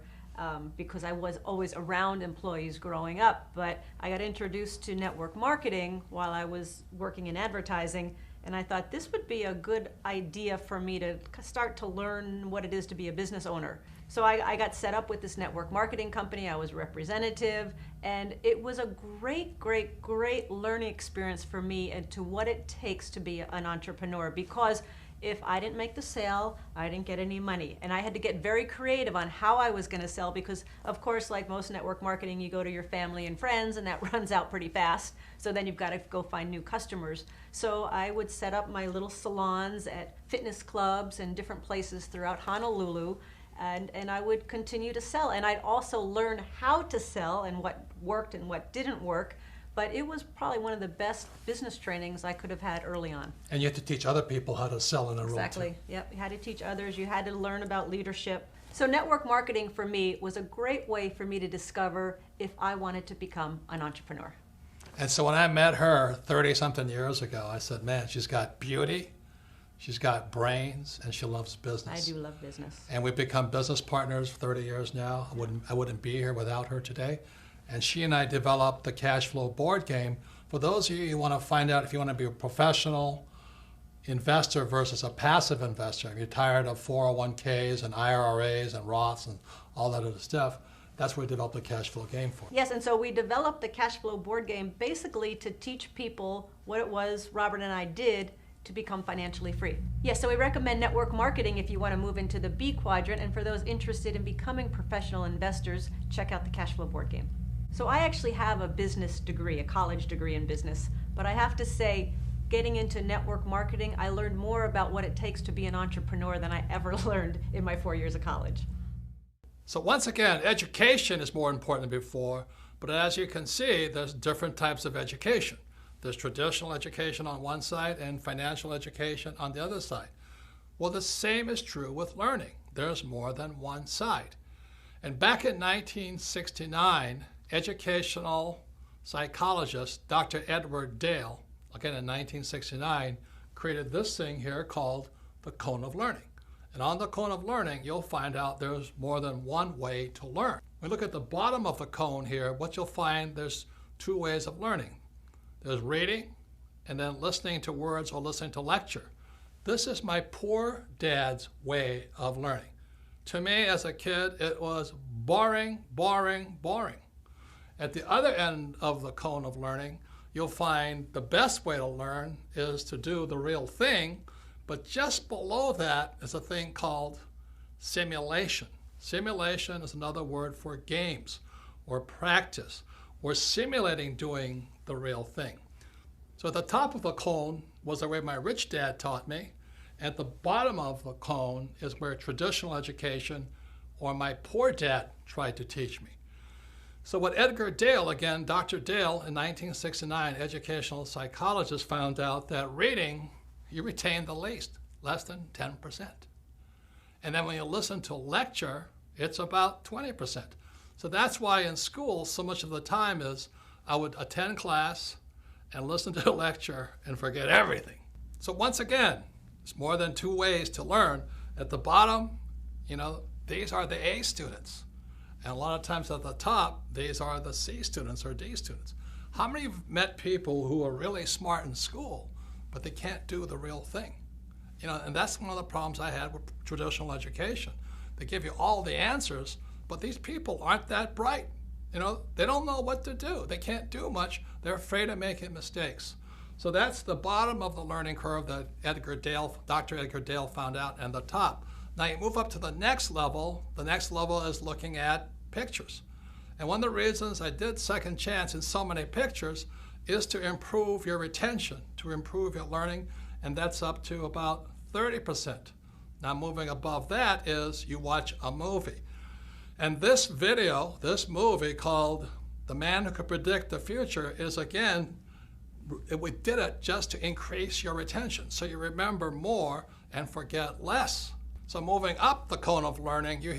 because I was always around employees growing up. But I got introduced to network marketing while I was working in advertising, and I thought this would be a good idea for me to start to learn what it is to be a business owner. So I got set up with this network marketing company. I was representative, and it was a great, great, great learning experience for me and to what it takes to be an entrepreneur, because if I didn't make the sale, I didn't get any money. And I had to get very creative on how I was going to sell, because of course, like most network marketing, you go to your family and friends and that runs out pretty fast. So then you've got to go find new customers. So I would set up my little salons at fitness clubs and different places throughout Honolulu, and I would continue to sell. And I'd also learn how to sell and what worked and what didn't work. But it was probably one of the best business trainings I could have had early on. And you had to teach other people how to sell in a role. Exactly. Yep. You had to teach others. You had to learn about leadership. So network marketing for me was a great way for me to discover if I wanted to become an entrepreneur. And so when I met her 30-something years ago, I said, man, she's got beauty, she's got brains, and she loves business. I do love business. And we've become business partners for 30 years now. I wouldn't be here without her today. And she and I developed the cash flow board game. For those of you who want to find out if you want to be a professional investor versus a passive investor, if you're tired of 401ks and IRAs and Roths and all that other stuff, that's what we developed the cash flow game for. Yes, and so we developed the cash flow board game basically to teach people what it was Robert and I did to become financially free. Yes, so we recommend network marketing if you want to move into the B quadrant, and for those interested in becoming professional investors, check out the cash flow board game. So I actually have a business degree, a college degree in business, but I have to say, getting into network marketing, I learned more about what it takes to be an entrepreneur than I ever learned in my 4 years of college. So once again, education is more important than before, but as you can see, there's different types of education. There's traditional education on one side and financial education on the other side. Well, the same is true with learning. There's more than one side. And back in 1969, educational psychologist Dr. Edward Dale, again in 1969, created this thing here called the cone of learning. And on the cone of learning, you'll find out there's more than one way to learn. When we look at the bottom of the cone here, what you'll find, there's two ways of learning. There's reading and then listening to words or listening to lecture. This is my poor dad's way of learning. To me, as a kid, it was boring, boring, boring. At the other end of the cone of learning, you'll find the best way to learn is to do the real thing, but just below that is a thing called simulation. Simulation is another word for games or practice. We're simulating doing the real thing. So at the top of the cone was the way my rich dad taught me. At the bottom of the cone is where traditional education or my poor dad tried to teach me. So what Edgar Dale, again, Dr. Dale in 1969, educational psychologist, found out that reading, you retain the least, less than 10%. And then when you listen to lecture, it's about 20%. So that's why in school, so much of the time is I would attend class and listen to a lecture and forget everything. So once again, it's more than two ways to learn. At the bottom, these are the A students. And a lot of times at the top, these are the C students or D students. How many of you have met people who are really smart in school, but they can't do the real thing? And that's one of the problems I had with traditional education. They give you all the answers, but these people aren't that bright. They don't know what to do. They can't do much. They're afraid of making mistakes. So that's the bottom of the learning curve that Dr. Edgar Dale found out, and the top. Now you move up to the next level. The next level is looking at pictures. And one of the reasons I did Second Chance in so many pictures is to improve your retention, to improve your learning, and that's up to about 30%. Now moving above that is you watch a movie. And this video, this movie called The Man Who Could Predict the Future is, again, we did it just to increase your retention, so you remember more and forget less. So moving up the cone of learning, you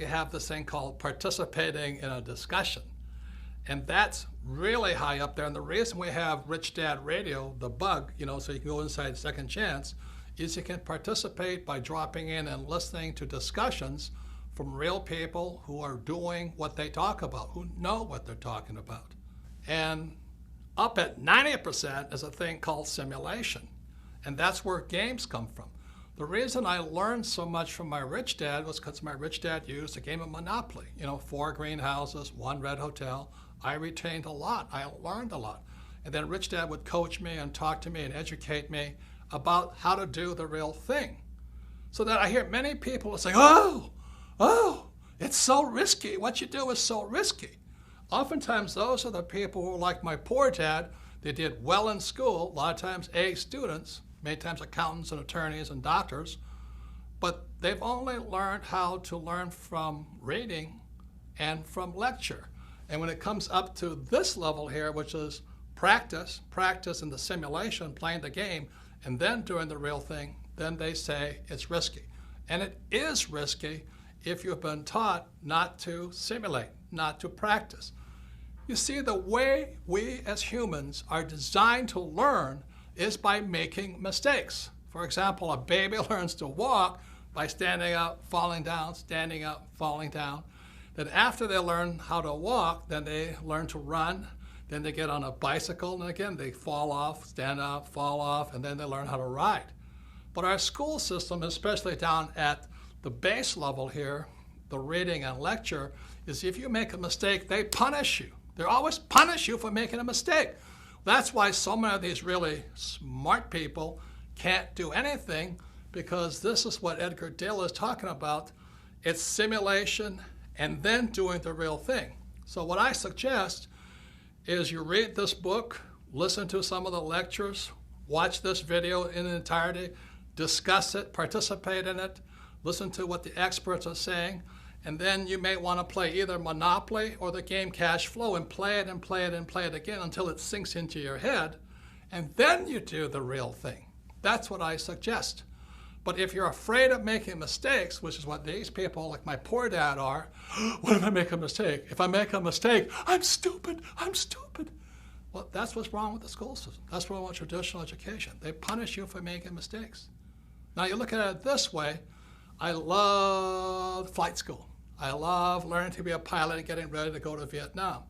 have this thing called participating in a discussion. And that's really high up there. And the reason we have Rich Dad Radio, the bug, so you can go inside Second Chance, is you can participate by dropping in and listening to discussions from real people who are doing what they talk about, who know what they're talking about. And up at 90% is a thing called simulation. And that's where games come from. The reason I learned so much from my rich dad was because my rich dad used a game of Monopoly. 4 greenhouses, 1 red hotel. I retained a lot. I learned a lot. And then rich dad would coach me and talk to me and educate me about how to do the real thing. So that I hear many people say, oh, it's so risky. What you do is so risky. Oftentimes, those are the people who are like my poor dad. They did well in school, a lot of times A students, many times accountants and attorneys and doctors, but they've only learned how to learn from reading and from lecture. And when it comes up to this level here, which is practice in the simulation, playing the game, and then doing the real thing, then they say it's risky. And it is risky if you've been taught not to simulate, not to practice. You see, the way we as humans are designed to learn is by making mistakes. For example, a baby learns to walk by standing up, falling down, standing up, falling down. Then after they learn how to walk, then they learn to run. Then they get on a bicycle, and again, they fall off, stand up, fall off, and then they learn how to ride. But our school system, especially down at the base level here, the reading and lecture, is if you make a mistake, they punish you. They always punish you for making a mistake. That's why so many of these really smart people can't do anything, because this is what Edgar Dale is talking about. It's simulation and then doing the real thing. So what I suggest is you read this book, listen to some of the lectures, watch this video in entirety, discuss it, participate in it, listen to what the experts are saying, and then you may want to play either Monopoly or the game Cash Flow and play it and play it and play it again until it sinks into your head. and then you do the real thing. That's what I suggest. But if you're afraid of making mistakes, which is what these people like my poor dad are, what if I make a mistake? If I make a mistake, I'm stupid, I'm stupid. Well, that's what's wrong with the school system. That's what's wrong with traditional education. They punish you for making mistakes. Now you look at it this way, I love flight school. I love learning to be a pilot and getting ready to go to Vietnam.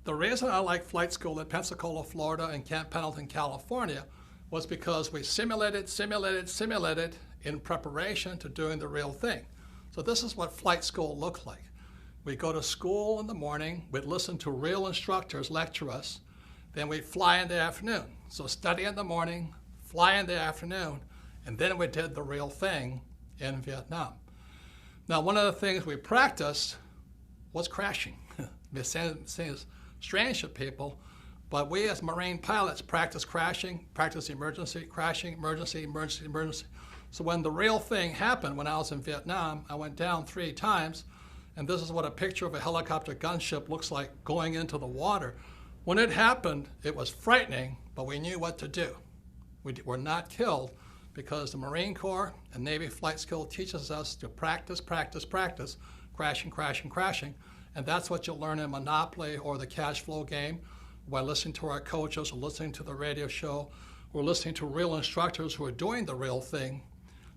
The reason I like flight school in Pensacola, Florida and Camp Pendleton, California was because we simulated in preparation to doing the real thing. So this is what flight school looked like. We go to school in the morning, we'd listen to real instructors lecture us, then we'd fly in the afternoon. So study in the morning, fly in the afternoon, and then we did the real thing in Vietnam. Now, one of the things we practiced was crashing. It seems strange to people, but we as Marine pilots practice crashing, practice emergency, crashing, emergency, emergency, emergency. So when the real thing happened, when I was in Vietnam, I went down 3 times, and this is what a picture of a helicopter gunship looks like going into the water. When it happened, it was frightening, but we knew what to do. We were not killed because the Marine Corps and Navy flight school teaches us to practice, practice, practice, crashing, crashing, crashing. And that's what you'll learn in Monopoly or the cash flow game by listening to our coaches or listening to the radio show or listening to real instructors who are doing the real thing.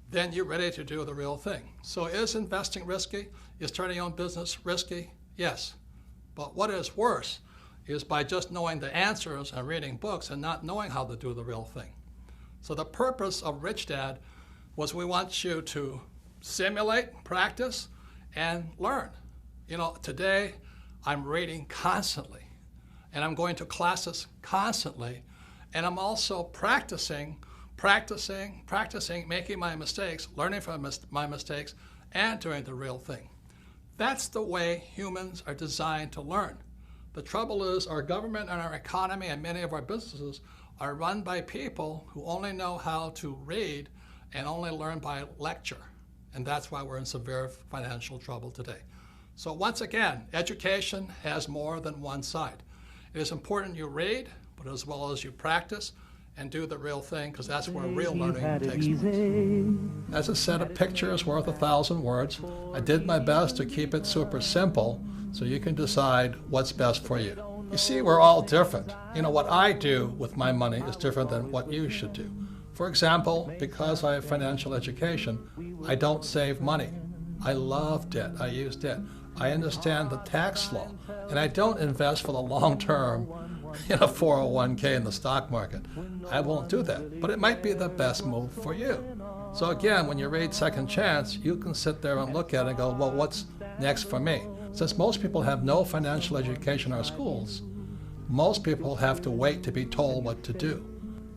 Then you're ready to do the real thing. So is investing risky? Is starting your own business risky? Yes. But what is worse is by just knowing the answers and reading books and not knowing how to do the real thing. So the purpose of Rich Dad was we want you to simulate, practice, and learn. You know, today I'm reading constantly, and I'm going to classes constantly, and I'm also practicing, making my mistakes, learning from my mistakes, and doing the real thing. That's the way humans are designed to learn. The trouble is our government and our economy and many of our businesses are run by people who only know how to read and only learn by lecture. And that's why we're in severe financial trouble today. So once again, education has more than one side. It is important you read, but as well as you practice and do the real thing, because that's where real learning takes place. As a set of pictures worth 1,000 words, I did my best to keep it super simple so you can decide what's best for you. You see, we're all different. You know, what I do with my money is different than what you should do. For example, because I have financial education, I don't save money. I love debt. I use debt. I understand the tax law, and I don't invest for the long term in a 401k in the stock market. I won't do that, but it might be the best move for you. So again, when you read Second Chance, you can sit there and look at it and go, well, what's next for me? Since most people have no financial education in our schools, most people have to wait to be told what to do.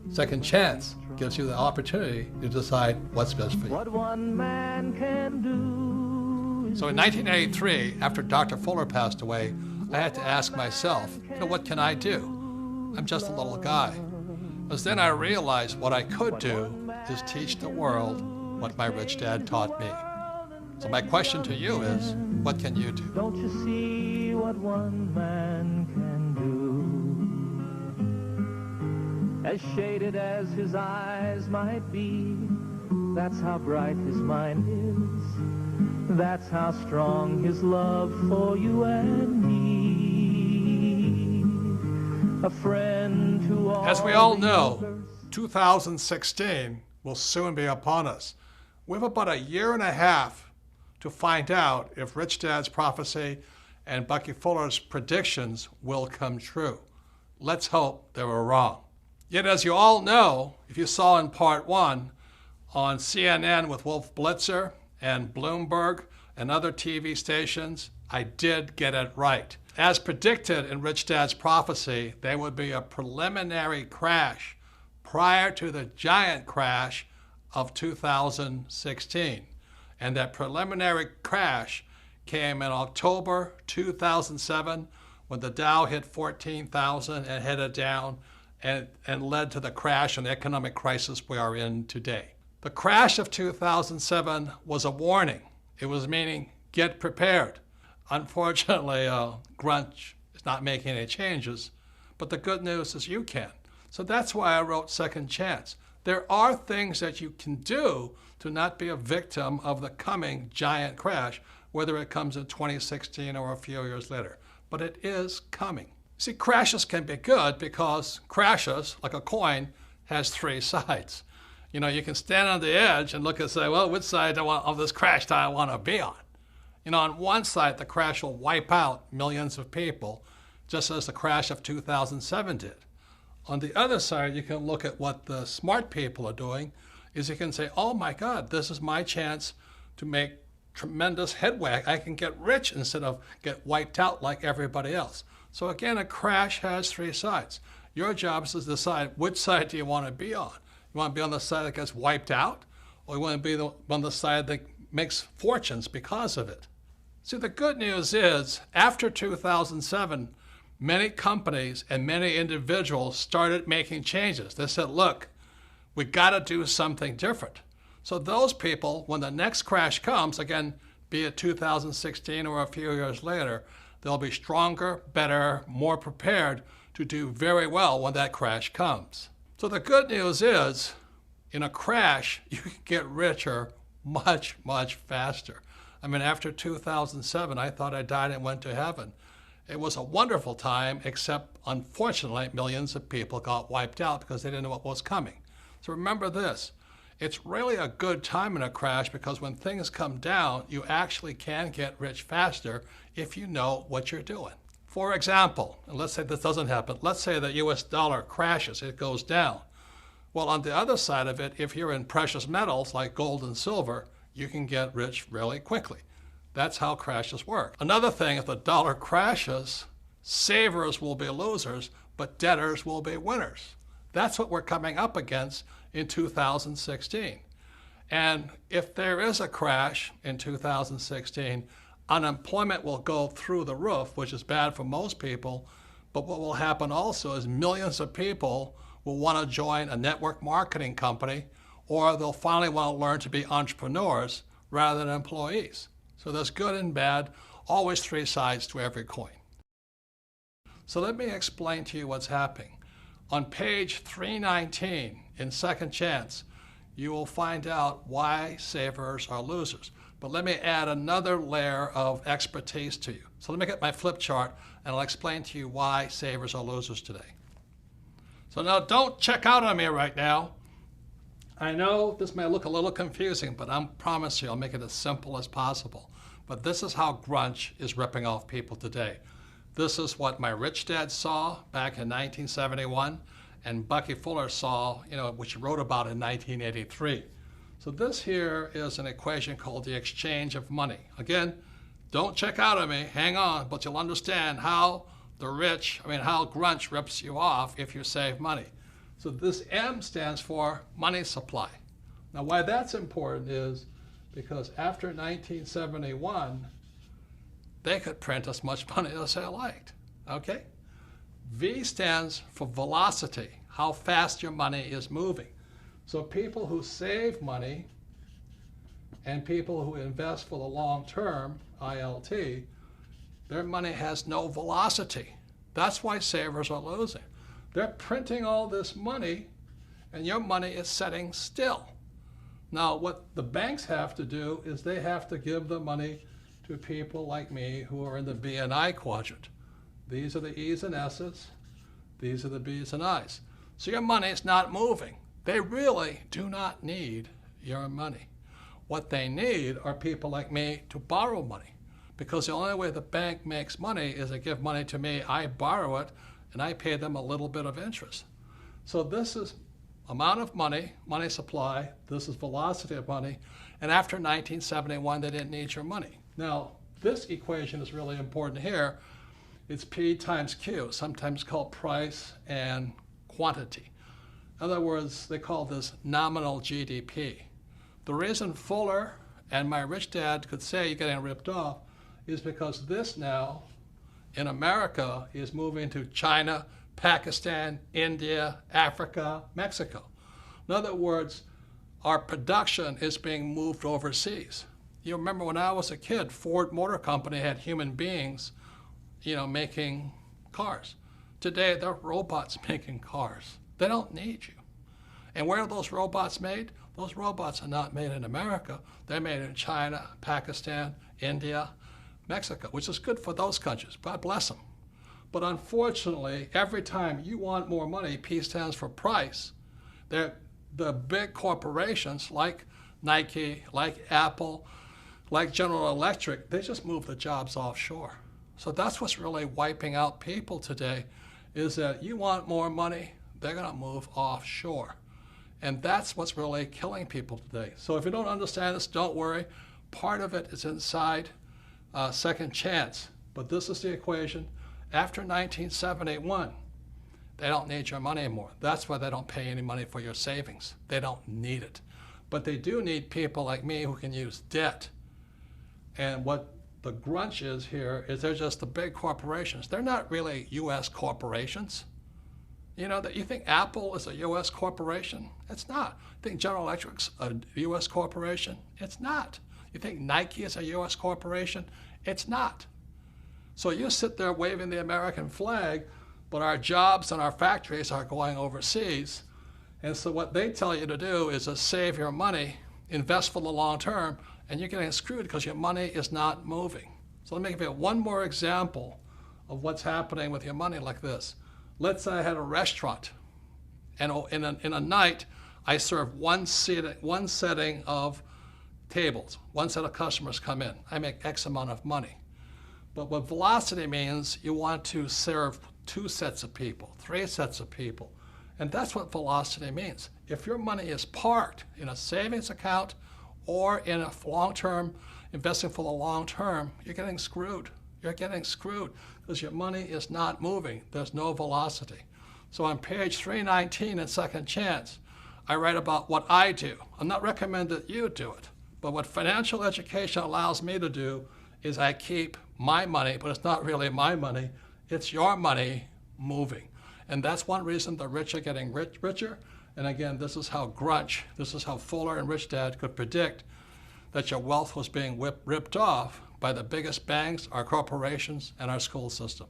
Second Chance gives you the opportunity to decide what's best for you. What one man can do. So in 1983, after Dr. Fuller passed away, I had to ask myself, what can I do? I'm just a little guy. But then I realized what I could do is teach the world what my rich dad taught me. So my question to you is, what can you do? Don't you see what one man can do? As shaded as his eyes might be, that's how bright his mind is. That's how strong his love for you and me. A friend to all. As we all know, 2016 will soon be upon us. We have about 1.5 years to find out if Rich Dad's prophecy and Bucky Fuller's predictions will come true. Let's hope they were wrong. Yet as you all know, if you saw in part 1 on CNN with Wolf Blitzer and Bloomberg and other TV stations, I did get it right. As predicted in Rich Dad's prophecy, there would be a preliminary crash prior to the giant crash of 2016. And that preliminary crash came in October 2007 when the Dow hit 14,000 and headed down and led to the crash and economic crisis we are in today. The crash of 2007 was a warning. It was meaning, get prepared. Unfortunately, Grunch is not making any changes, but the good news is you can. So that's why I wrote Second Chance. There are things that you can do to not be a victim of the coming giant crash, whether it comes in 2016 or a few years later. But it is coming. See, crashes can be good because crashes, like a coin, has three sides. You know, you can stand on the edge and look and say, well, which side of this crash do I want to be on? You know, on one side, the crash will wipe out millions of people, just as the crash of 2007 did. On the other side, you can look at what the smart people are doing, is you can say, oh my God, this is my chance to make tremendous headway. I can get rich instead of get wiped out like everybody else. So again, a crash has three sides. Your job is to decide which side do you want to be on. You want to be on the side that gets wiped out, or you want to be on the side that makes fortunes because of it. See, the good news is, after 2007, many companies and many individuals started making changes. They said, look, we got to do something different. So those people, when the next crash comes, again, be it 2016 or a few years later, they'll be stronger, better, more prepared to do very well when that crash comes. So the good news is, in a crash, you can get richer much, much faster. I mean, after 2007, I thought I died and went to heaven. It was a wonderful time, except unfortunately, millions of people got wiped out because they didn't know what was coming. So remember this, it's really a good time in a crash because when things come down, you actually can get rich faster if you know what you're doing. For example, and let's say this doesn't happen, let's say the US dollar crashes, it goes down. Well, on the other side of it, if you're in precious metals like gold and silver, you can get rich really quickly. That's how crashes work. Another thing, if the dollar crashes, savers will be losers, but debtors will be winners. That's what we're coming up against in 2016. And if there is a crash in 2016, unemployment will go through the roof, which is bad for most people. But what will happen also is millions of people will want to join a network marketing company, or they'll finally want to learn to be entrepreneurs rather than employees. So there's good and bad, always three sides to every coin. So let me explain to you what's happening. On page 319 in Second Chance, you will find out why savers are losers. But let me add another layer of expertise to you. So let me get my flip chart and I'll explain to you why savers are losers today. So now don't check out on me right now. I know this may look a little confusing, but I promise you I'll make it as simple as possible. But this is how grunge is ripping off people today. This is what my rich dad saw back in 1971 and Bucky Fuller saw, which he wrote about in 1983. So this here is an equation called the exchange of money. Again, don't check out on me, hang on, but you'll understand how how grunge rips you off if you save money. So this M stands for money supply. Now why that's important is because after 1971, they could print as much money as they liked, okay? V stands for velocity, how fast your money is moving. So people who save money and people who invest for the long term, ILT, their money has no velocity. That's why savers are losing. They're printing all this money and your money is sitting still. Now what the banks have to do is they have to give the money to people like me who are in the B and I quadrant. These are the E's and S's. These are the B's and I's. So your money is not moving. They really do not need your money. What they need are people like me to borrow money, because the only way the bank makes money is they give money to me, I borrow it, and I pay them a little bit of interest. So this is amount of money, money supply, this is velocity of money, and after 1971 they didn't need your money. Now this equation is really important here. It's P times Q, sometimes called price and quantity. In other words, they call this nominal GDP. The reason Fuller and my rich dad could say you're getting ripped off is because this now in America is moving to China, Pakistan, India, Africa, Mexico. In other words, our production is being moved overseas. You remember when I was a kid, Ford Motor Company had human beings, making cars. Today, they're robots making cars. They don't need you. And where are those robots made? Those robots are not made in America. They're made in China, Pakistan, India, Mexico, which is good for those countries. God bless them. But unfortunately, every time you want more money, P stands for price, the big corporations like Nike, like Apple, like General Electric, they just move the jobs offshore. So that's what's really wiping out people today, is that you want more money, they're going to move offshore. And that's what's really killing people today. So if you don't understand this, don't worry. Part of it is inside Second Chance. But this is the equation. After 1971, they don't need your money anymore. That's why they don't pay any money for your savings. They don't need it. But they do need people like me who can use debt. And what the grunge is here is they're just the big corporations. They're not really U.S. corporations. You know, that you think Apple is a U.S. corporation? It's not. You think General Electric's a U.S. corporation? It's not. You think Nike is a U.S. corporation? It's not. So you sit there waving the American flag, but our jobs and our factories are going overseas. And so what they tell you to do is to save your money, invest for the long term, and you're getting screwed because your money is not moving. So let me give you one more example of what's happening with your money like this. Let's say I had a restaurant, and in a night, I serve one setting of tables. One set of customers come in. I make X amount of money. But what velocity means, you want to serve 2 sets of people, 3 sets of people. And that's what velocity means. If your money is parked in a savings account or in a long-term, investing for the long term, you're getting screwed. You're getting screwed because your money is not moving. There's no velocity. So on page 319 in Second Chance, I write about what I do. I'm not recommending that you do it, but what financial education allows me to do is I keep my money, but it's not really my money. It's your money moving. And that's one reason the rich are getting richer. And again, this is how grunge, this is how Fuller and Rich Dad could predict that your wealth was being ripped off by the biggest banks, our corporations, and our school system.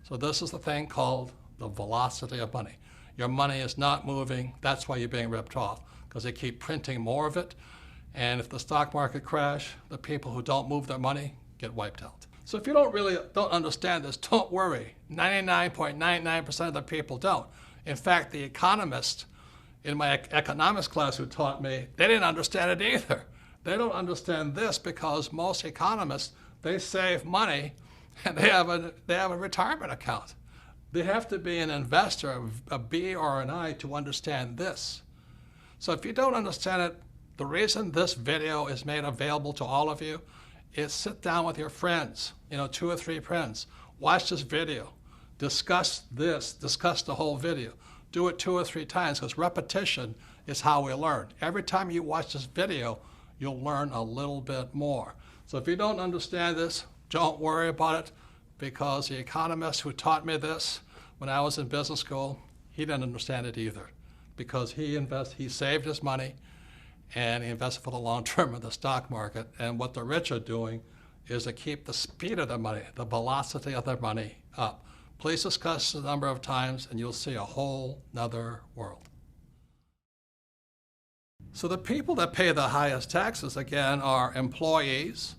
So this is the thing called the velocity of money. Your money is not moving. That's why you're being ripped off, because they keep printing more of it. And if the stock market crash, the people who don't move their money get wiped out. So if you don't understand this, don't worry. 99.99% of the people don't. In fact, the economist in my economics class who taught me, they didn't understand it either. They don't understand this because most economists, they save money and they have a retirement account. They have to be an investor, a B or an I, to understand this. So if you don't understand it, the reason this video is made available to all of you is sit down with your friends, 2 or 3 friends, watch this video, discuss this, discuss the whole video. Do it 2 or 3 times because repetition is how we learn. Every time you watch this video, you'll learn a little bit more. So if you don't understand this, don't worry about it, because the economist who taught me this when I was in business school, he didn't understand it either, because he saved his money and he invested for the long term in the stock market. And what the rich are doing is to keep the speed of their money, the velocity of their money up. Please discuss a number of times and you'll see a whole nother world. So the people that pay the highest taxes, again, are employees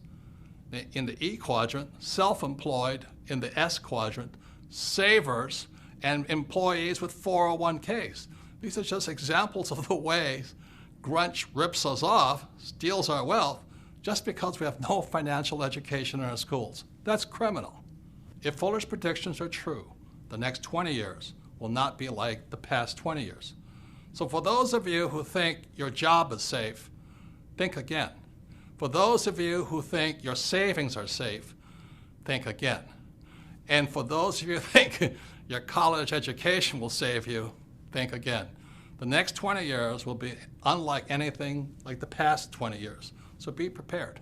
in the E quadrant, self-employed in the S quadrant, savers, and employees with 401ks. These are just examples of the ways grunge rips us off, steals our wealth, just because we have no financial education in our schools. That's criminal. If Fuller's predictions are true, the next 20 years will not be like the past 20 years. So for those of you who think your job is safe, think again. For those of you who think your savings are safe, think again. And for those of you who think your college education will save you, think again. The next 20 years will be unlike anything like the past 20 years. So be prepared.